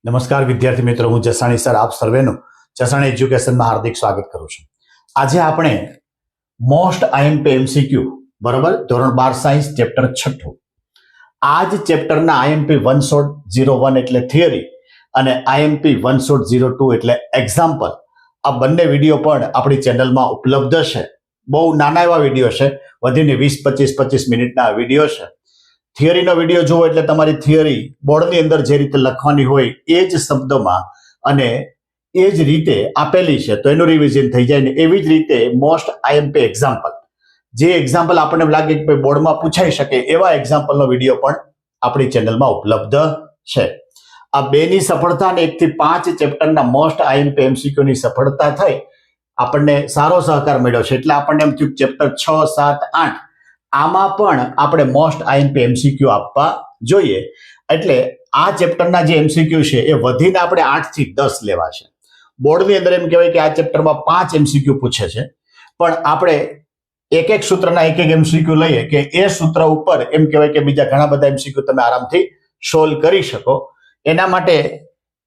નમસ્કાર વિદ્યાર્થી મિત્રો, હું જસાણી સર આપ સર્વેનું જસાણી એજ્યુકેશનમાં હાર્દિક સ્વાગત કરું છું. આજે આપણે મોસ્ટ આઈએમપી એમસીક્યુ બરોબર ધોરણ 12 સાયન્સ ચેપ્ટર 6 આ જ ચેપ્ટરના આઈએમપી 1.01 એટલે થિયરી અને આઈએમપી 1.02 એટલે એક્ઝામ્પલ, આ બંને વિડીયો પણ આપણી ચેનલમાં ઉપલબ્ધ છે. બહુ નાના એવા વિડીયો છે, વધીને 20-25 મિનિટના વિડીયો છે. થિયરીનો વિડીયો જુઓ એટલે તમારી થિયરી બોર્ડની અંદર જે રીતે લખવાની હોય એ જ શબ્દોમાં અને એ જ રીતે આપેલી છે તો એનું રિવિઝન થઈ જાય. ને એવી જ રીતે મોસ્ટ આઈએમપી એક્ઝામ્પલ, જે એક્ઝામ્પલ આપણને લાગે કે બોર્ડમાં પૂછાઈ શકે એવા એક્ઝામ્પલનો વિડીયો પણ આપણી ચેનલમાં ઉપલબ્ધ છે. આ બેની સફળતા અને 1 થી 5 ચેપ્ટરના મોસ્ટ આઈએમપી એમસીક્યુની સફળતા થઈ આપણને સારો સહકાર મળ્યો છે. એટલે આપણને એમ થયું ચેપ્ટર 6, 7, 8 આમાં પણ આપણે મોસ્ટ આઈએમપી એમસીક્યુ આપવા જોઈએ. એટલે આ ચેપ્ટરના જે એમસીક્યુ છે એ વધીને આપણે 8 થી 10 લેવા છે. બોર્ડની અંદર એમ કહેવાય કે આ ચેપ્ટરમાં 5 એમસીક્યુ પૂછે છે, પણ આપણે એક સૂત્રના એક એમસીક્યુ લઈએ કે એ સૂત્ર ઉપર એમ કહેવાય કે બીજા ઘણા બધા એમસીક્યુ તમે આરામથી સોલ્વ કરી શકો. એના માટે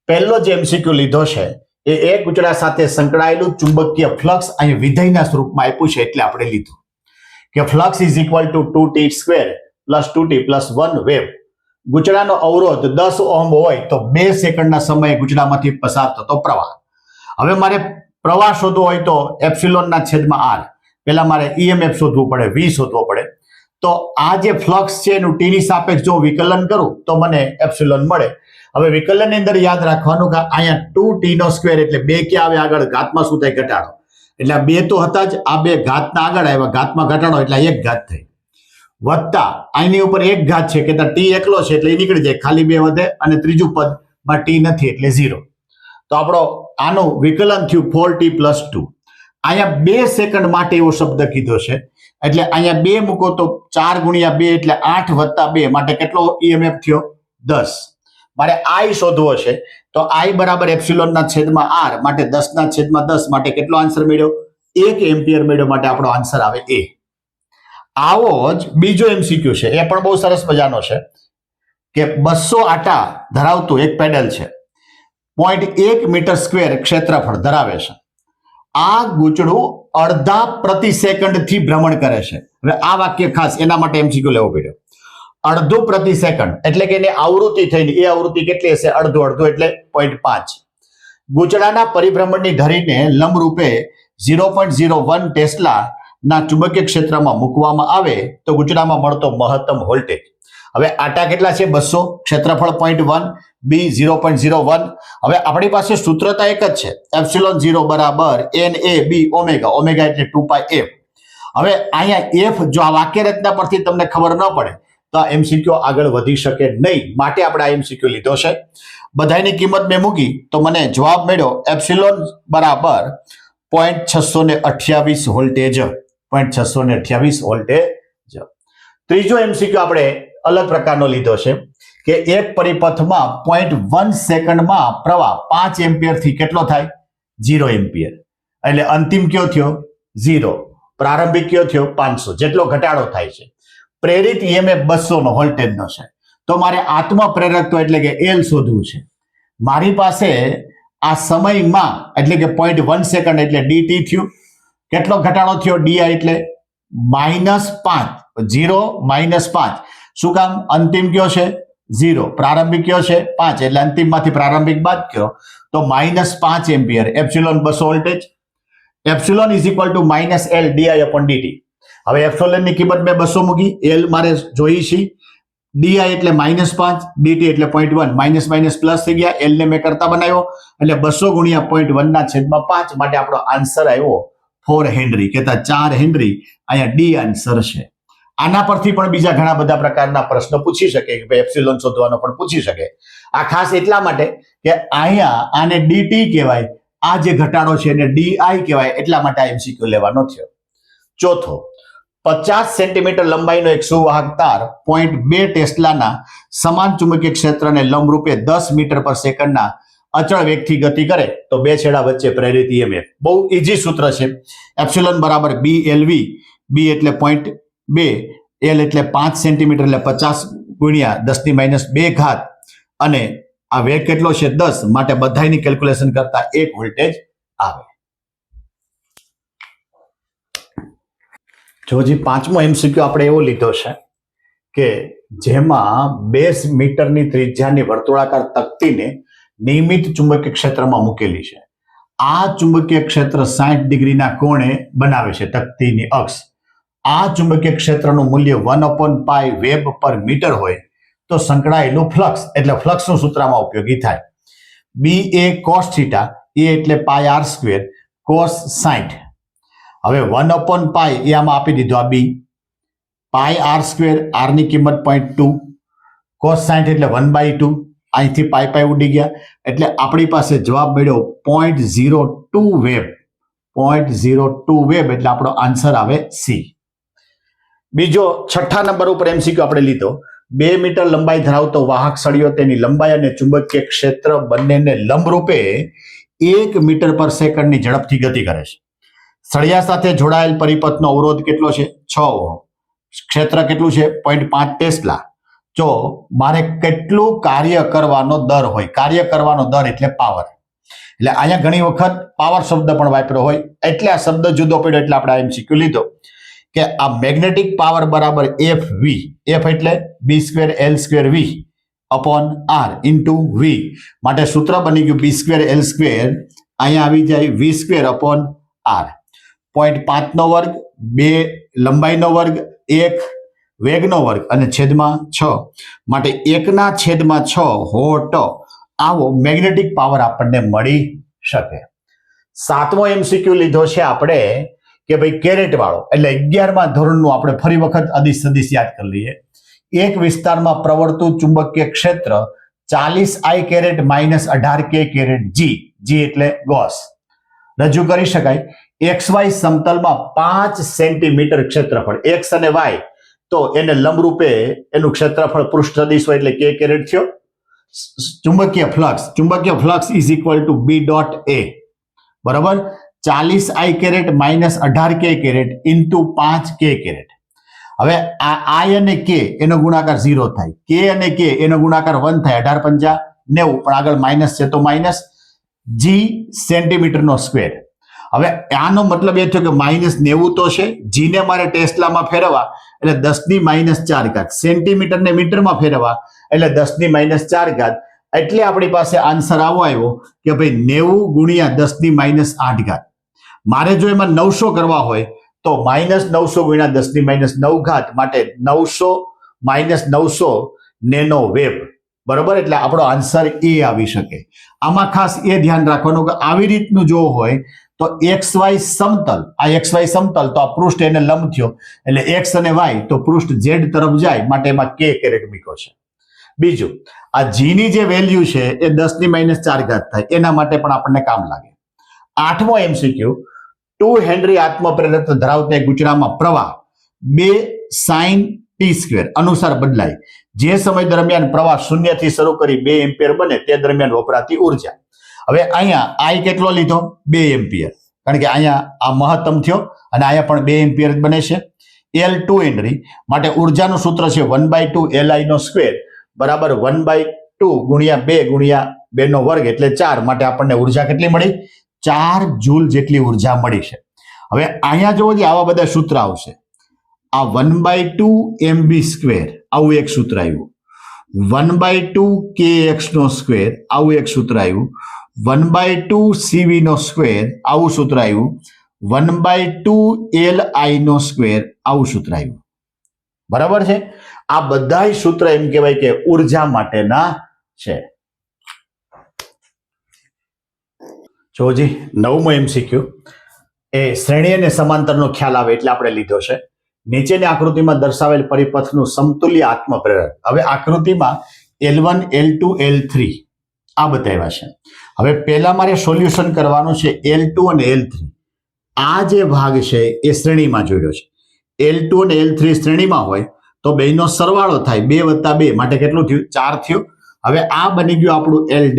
પહેલો જે એમસીક્યુ લીધો છે એ એક ગુચડા સાથે સંકળાયેલું ચુંબકીય ફ્લક્સ અહીં વિધેયના સ્વરૂપમાં આપ્યું છે. એટલે આપણે લીધું કે flux is equal to 2t² + 2t + 1 wave. ગુચડાનો અવરોધ 10 ઓહમ હોય તો 2 સેકન્ડના સમયે ગુચડામાંથી પસાર થતો પ્રવાહ. હવે મારે પ્રવાહ શોધવો હોય તો એપ્સિલોનના છેદમાં r, પહેલા મારે ઈએમએફ શોધવું પડે, v શોધવો પડે. તો આ જે ફ્લક્સ છે એનું t ની સાપેક્ષ જો વિકલન કરું તો મને એપ્સિલોન મળે. હવે વિકલનની અંદર યાદ રાખવાનું કે અહીંયા 2t² એટલે 2 ક્યાં આવે આગળ, ઘાતમાં શું થાય, ઘટાડો. એટલે આ 2 તો હતા જ, આ 2 ઘાતના આગળ આવ્યા, ઘાતમાં ઘટાડો એટલે 1 ઘાત થઈ, વત્તા અહીંની ઉપર 1 ઘાત છે કે t એકલો છે એટલે એ નીકળી જાય, ખાલી 2 વધે અને ત્રીજું પદમાં t નથી એટલે 0. તો આપણો આનું વિકલન થયું 4t + 2. અહીંયા 2 સેકન્ડ માટે એવો શબ્દ કીધો છે એટલે અહીંયા 2 મૂકો તો 4 × 2 એટલે 8 + 2 માટે કેટલો ઈએમએફ થયો, 10. મારે I શોધવો છે તો I બરાબર એપ્સિલોનના છેદમાં r માટે 10/10 માટે કેટલો આન્સર મળ્યો, 1 એમ્પિયર મળ્યો. માટે આપણો આન્સર આવે A. આવો જ બીજો એમસીક્યુ છે, એ પણ બહુ સરસ મજાનો છે કે 200 આટા ધરાવતું એક પેડલ છે, 0.1 મીટર સ્ક્વેર ક્ષેત્રફળ ધરાવે છે. આ ગુચડું અડધા પ્રતિ સેકન્ડ થી ભ્રમણ કરે છે. હવે આ વાક્ય ખાસ એના માટે એમસીક્યુ લેવો પડ્યો. અડધું પ્રતિ સેકન્ડ એટલે કે એને આવૃત્તિ થઈને, એ આવૃત્તિ કેટલી હશે, અડધું એટલે 0.5. ગુચડાના પરિભ્રમણની ધરીને લંબરૂપે 0.01 ટેસ્લા ના ચુંબકીય ક્ષેત્રમાં મૂકવામાં આવે તો ગુચડામાં મળતો મહત્તમ વોલ્ટેજ. હવે આટા કેટલા છે, 200, ક્ષેત્રફળ 0.1, b 0.01. હવે આપણી પાસે સૂત્રતા એક જ છે, એપ્સિલોન 0 બરાબર NAB ઓમેગા, ઓમેગા એટલે 2πf. હવે અહીંયા f જો આ વાક્ય રચના પરથી તમને ખબર ન પડે તો આ એમસીક્યુ આગળ વધી શકે નહીં. માટે આપણે આ એમસીક્યુ લીધો છે. બધાની કિંમત મેં મૂકી તો મને જવાબ મળ્યો એપ્સિલોન બરાબર 0.628 વોલ્ટેજ, 0.628 વોલ્ટેજ. ત્રીજો એમસીક્યુ આપણે અલગ પ્રકારનો લીધો છે કે એક પરિપથમાં 0.1 સેકન્ડમાં પ્રવાહ 5 એમ્પિયર થી કેટલો થાય, 0 એમ્પિયર. એટલે અંતિમ કયો થયો 0, પ્રારંભિક કયો થયો 500, જેટલો ઘટાડો થાય છે. પ્રેરિત ઈએમએફ 200 નો વોલ્ટેજનો છે. તો મારે આત્મ પ્રેરકત્વ એટલે કે L શોધવું છે. મારી પાસે આ સમયમાં એટલે કે 0.1 સેકન્ડ એટલે dt થયું. કેટલો ઘટાડો થયો, di એટલે -5, 0 -5. શું કામ, અંતિમ કયો છે 0, પ્રારંભિક કયો છે 5 એટલે અંતિમમાંથી પ્રારંભિક બાદ કર્યો તો -5 ampere. Epsilon 200 voltage. Epsilon is equal two -L di/dt. હવે એપ્સિલોન ની કિંમત મેં 200 મૂકી, L મારે જોઈ છે, di એટલે -5, dt એટલે 0.1, માઇનસ માઇનસ પ્લસ થઈ ગયા, L ને મેં કરતા બનાવ્યો એટલે 200 × 0.1/5 માટે આપણો આન્સર આવ્યો 4 હેનરી, કહેતા 4 હેનરી અહીંયા ડી આન્સર છે. આના પરથી પણ બીજા ઘણા બધા પ્રકારના પ્રશ્નો પૂછી શકે કે એપ્સિલોન શોધવાનો પણ પૂછી શકે. આ ખાસ એટલા માટે કે અહીંયા આને dt કહેવાય, આ જે ઘટાડો છે એને di કહેવાય, એટલા માટે આ એમસીક્યુ લેવાનો થયો. ચોથો, 50 સેન્ટીમીટર લંબાઈનો એક સુવાહક તાર 0.2 ટેસ્લાના સમાન ચુંબકીય ક્ષેત્રને લંબરૂપે 10 મીટર પર સેકન્ડના અચળ વેગથી ગતિ કરે તો બે છેડા વચ્ચે પ્રેરિત ઈએમએફ. બહુ ઈઝી સૂત્ર છે. એપ્સિલોન બરાબર BLV, b એટલે 0.2, L એટલે 5 સેન્ટીમીટર એટલે 50 × 10⁻², અને આ વેગ કેટલો છે 10, માટે બધાની કેલ્ક્યુલેશન કરતા એક વોલ્ટેજ આવે. જો હજી પાંચમો એમસીક્યુ આપણે એવો લીધો છે કે જેમાં 2 મીટરની ત્રિજ્યાની વર્તુળાકાર તકતીને નિયમિત ચુંબકીય ક્ષેત્રમાં મૂકેલી છે. આ ચુંબકીય ક્ષેત્ર 60 ડિગ્રીના કોણે બનાવે છે તકતીની અક્ષ. આ ચુંબકીય ક્ષેત્રનું મૂલ્ય 1/π વેબ પર મીટર હોય તો સંકળાયેલું ફ્લક્સ એટલે ફ્લક્સનું સૂત્રમાં ઉપયોગી થાય. બી એ કોસ થીટા, એ એટલે પાઈ આર સ્ક્વેર કોસ 60. હવે 1/π એ આમાં આપી દીધો આ બી, પાઈ આર સ્ક્વેર, આર ની કિંમત 0.2, કોસ 60 એટલે 1/2, અહીંથી પાઈ ઉડી ગયા એટલે આપણી પાસે જવાબ મળ્યો 0.02 વેબ. 0.02 વેબ એટલે આપણો આન્સર આવે સી. બીજો 6થા નંબર ઉપર એમસીક્યુ આપણે લીધો. 2 મીટર લંબાઈ ધરાવતો વાહક સળિયો તેની લંબાઈ અને ચુંબકીય ક્ષેત્ર બંનેને લંબરૂપે 1 મીટર પર સેકન્ડની ઝડપથી ગતિ કરે છે. સળિયા સાથે જોડાયેલ પરિપથનો અવરોધ કેટલો છે? 6 ઓહમ. ક્ષેત્ર કેટલું છે? 0.5 ટેસ્લા. જો મારે કેટલું કાર્ય કરવાનો દર હોય, કાર્ય કરવાનો દર એટલે પાવર, એટલે અહીંયા ઘણી વખત પાવર શબ્દ પણ વાપર્યો હોય એટલે આ શબ્દ જુદો પડ્યો એટલે આપણે એમસીક્યુ લીધો કે આ મેગ્નેટિક પાવર બરાબર એફ વી. એફ એટલે B²L² V upon R into V, માટે સૂત્ર બની ગયું B²L², અહીંયા આવી જાય V² અપોન R. 0.5 નો વર્ગ, 2 લંબાઈનો વર્ગ, 1 વેગનો વર્ગ અને છેદમાં 6, માટે 1/6 હોટ આવો મેગ્નેટિક પાવર આપણને મળી શકે. 7મો એમસીક્યુ લીધો છે આપણે કે ભાઈ કેરેટ વાળો, એટલે 11મા ધોરણનું આપણે ફરી વખત અદિશ સદિશ યાદ કરી લઈએ. એક વિસ્તારમાં પ્રવર્તું ચુંબકીય ક્ષેત્ર 40 I caret minus 18 K caret G એટલે ગોસ રજૂ કરી શકાય. XY સમતલમાં 5 સેન્ટીમીટર ક્ષેત્રફળ, X અને Y તો એને લંબરૂપે એનું ક્ષેત્રફળ પૃષ્ઠ સદિશ હોય એટલે K કેરેટ થયો. ચુંબકીય flux is equal two B.A બરાબર 40 I caret minus 18 K caret into 5 K caret. હવે આ I અને K એનો ગુણાકાર 0 થાય, K અને K એનો ગુણાકાર 1 થાય, 18 × 5 90, પણ આગળ માઇનસ છે તો માઇનસ. G સેન્ટીમીટરનો square. હવે આનો મતલબ એ થયો કે -90 તો છે, G ને મારે ટેસ્લામાં ફેરવવા એટલે 10⁻⁴, સેન્ટીમીટરને મીટરમાં ફેરવવા એટલે 10⁻⁴, એટલે આપણી પાસે આન્સર આવો આવ્યો કે ભાઈ 90 × 10⁻8. મારે જો એમાં 900 કરવા હોય તો -900 × 10⁻9, માટે 900 - 900 નેનો વેબ બરોબર, એટલે આપણો આન્સર એ આવી શકે. આમાં ખાસ એ ધ્યાન રાખવાનું કે આવી રીતનું જો હોય તો XY સમતલ, આ XY સમતલ તો આ પૃષ્ઠ એને લંબ થયો એટલે X અને Y તો પૃષ્ઠ Z તરફ જાય, માટે એમાં K કેરેટ મૂક્યો છે. બીજું આ G ની જે વેલ્યુ છે એ 10⁻⁴ થાય, એના માટે પણ આપણને કામ લાગે. 8મો એમસીક્યુ 2 હેનરી આત્મપ્રેરક ધરાવતા ગુચરામાં પ્રવાહ 2 sin t² અનુસાર બદલાય. જે સમય દરમિયાન પ્રવાહ 0 થી શરૂ કરી 2 એમ્પિયર બને તે દરમિયાન વપરાતી ઉર્જા. હવે અહીંયા I કેટલો લીધો? 2 એમ્પિયર, કારણ કે અહીંયા આ મહત્તમ થયો અને અહીંયા પણ 2 એમ્પિયર બને છે. L 2 હેનરી, માટે ઉર્જાનું સૂત્ર છે 1/2 Li² બરાબર 1/2 × 2 × 2 નો વર્ગ એટલે 4, માટે આપણને ઉર્જા કેટલી મળી? 4 જૂલ જેટલી ઉર્જા મળી છે. હવે અહીંયા જોવો જે આવા બધા સૂત્ર આવશે. આ 1/2 mv² આવું એક સૂત્ર આવ્યું, 1/2 kx² આવું એક સૂત્ર આવ્યું, 1/2 cv² આવું સૂત્ર આવ્યું, 1/2 li² આવું સૂત્ર આવ્યું. બરાબર છે. આ બધા સૂત્ર એમ કહેવાય કે ઉર્જા માટેના છે. જોજી 9મો એમસીક્યુ એ શ્રેણી અને સમાંતરનો ખ્યાલ આવે એટલે આપણે લીધો છે. નીચેની આકૃતિમાં દર્શાવેલ પરિપથનું સમતુલ્ય આત્મપ્રેરક. હવે આકૃતિમાં L1 L2 L3 આ બતાવ્યા છે. હવે પહેલા મારે સોલ્યુશન કરવાનું છે L2 અને L3. આ જે ભાગ છે એ શ્રેણીમાં જોડ્યો છે. L2 અને L3 શ્રેણીમાં હોય તો બેનો સરવાળો થાય 2 + 2, માટે કેટલું થયું? 4 થયું. હવે આ બની ગયું આપણું L'.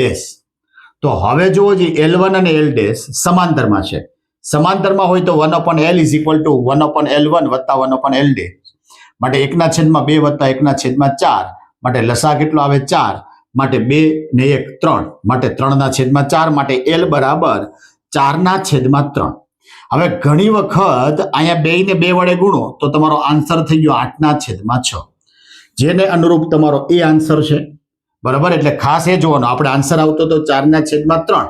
તો હવે જુઓ જે L1 અને L' સમાંતરમાં છે. સમાંતરમાં હોય તો 1/L = 1/L1 + 1/L', માટે 1/2 + 1/4, માટે લસા કેટલો આવે? 4, માટે 2 ને 1 3 માટે 3/4 માટે L બરાબર 4/3. હવે ઘણી વખત અહીંયા 2 ને 2 વડે ગુણો તો તમારો આન્સર થઈ ગયો 8/6, જેને અનુરૂપ તમારો એ આન્સર છે. બરાબર, એટલે ખાસ એ જોવાનો, આપણે આન્સર આવતો તો 4/3,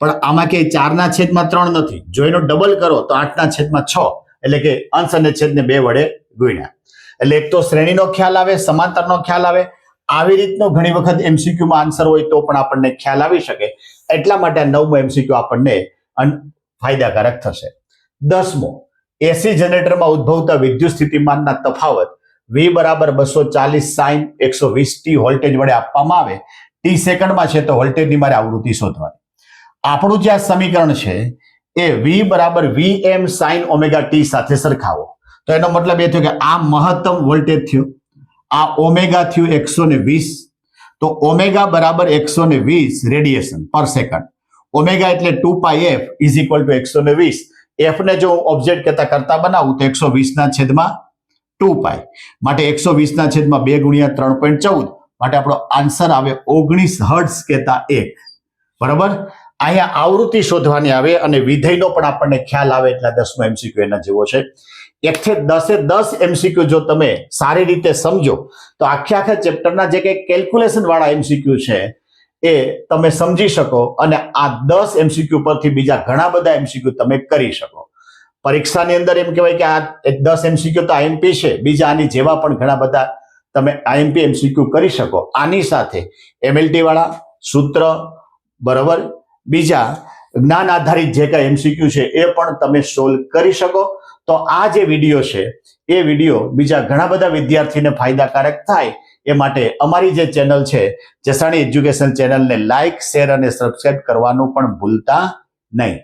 પણ આમાં કે 4/3 નથી. જો એનો ડબલ કરો તો 8/6, એટલે કે અંશ અને છેદને 2 વડે ગુણ્યા. એટલે એક તો શ્રેણીનો ખ્યાલ આવે, સમાંતરનો ખ્યાલ આવે. આવી રીતનો ઘણી વખત એમસીક્યુમાં આન્સર હોય તો પણ આપણને ખ્યાલ આવી શકે. એટલા માટે આ 9મો એમસીક્યુ આપણને ફાયદાકારક થશે. 10મો, એસી જનરેટરમાં ઉદ્ભવતા વિદ્યુત સ્થિતિમાનના તફાવત V બરાબર 240 sin 120 t વોલ્ટેજ વડે આપવામાં આવે. ટી સેકન્ડમાં છે તો વોલ્ટેજની મારે આવૃત્તિ શોધવાની. આપણું જે આ સમીકરણ છે એ V બરાબર Vm sin ઓમેગા t સાથે સરખાવો. તો એનો મતલબ એ થયો કે આ મહત્તમ વોલ્ટેજ થયું, આ ઓમેગા થયું 120. તો ઓમેગા બરાબર 120 રેડિયેશન પર સેકન્ડ. ઓમેગા એટલે 2πf is equal two 120. F ને જો ઓબ્જેક્ટ કરતા બનાવું તો 120/2π માટે 120/2 ગુણ્યા 3.14 માટે આપણો આન્સર આવે 19 હર્ટ્ઝ કહેતા 1. બરાબર, અહીંયા આવૃત્તિ શોધવાની આવે અને વિધેયનો પણ આપણને ખ્યાલ આવે. એટલે 10મો એમસીક્યુ એના જેવો છે. 1 થી 10 એમસીક્યુ જો તમે સારી રીતે સમજો તો આખા ચેપ્ટરના જે કંઈ કેલ્ક્યુલેશન વાળા એમસીક્યુ છે એ તમે સમજી શકો અને આ 10 એમસીક્યુ પરથી બીજા ઘણા બધા એમસીક્યુ તમે કરી શકો. પરીક્ષાની અંદર એમ કહેવાય કે આ 10 એમસીક્યુ તો આઈએમપી છે, બીજા આની જેવા પણ ઘણા બધા તમે આઈએમપી એમસીક્યુ કરી શકો. આની સાથે એમએલટી વાળા સૂત્ર, બરાબર, બીજા જ્ઞાન આધારિત જે કઈ એમસીક્યુ છે એ પણ તમે સોલ્વ કરી શકો. તો આ જે વિડીયો છે એ વિડીયો બીજા ઘણા બધા વિદ્યાર્થીને ફાયદાકારક થાય એ માટે અમારી જે ચેનલ છે જસાણી એજ્યુકેશન ચેનલને લાઈક, શેર અને સબસ્ક્રાઇબ કરવાનું પણ ભૂલતા નહીં.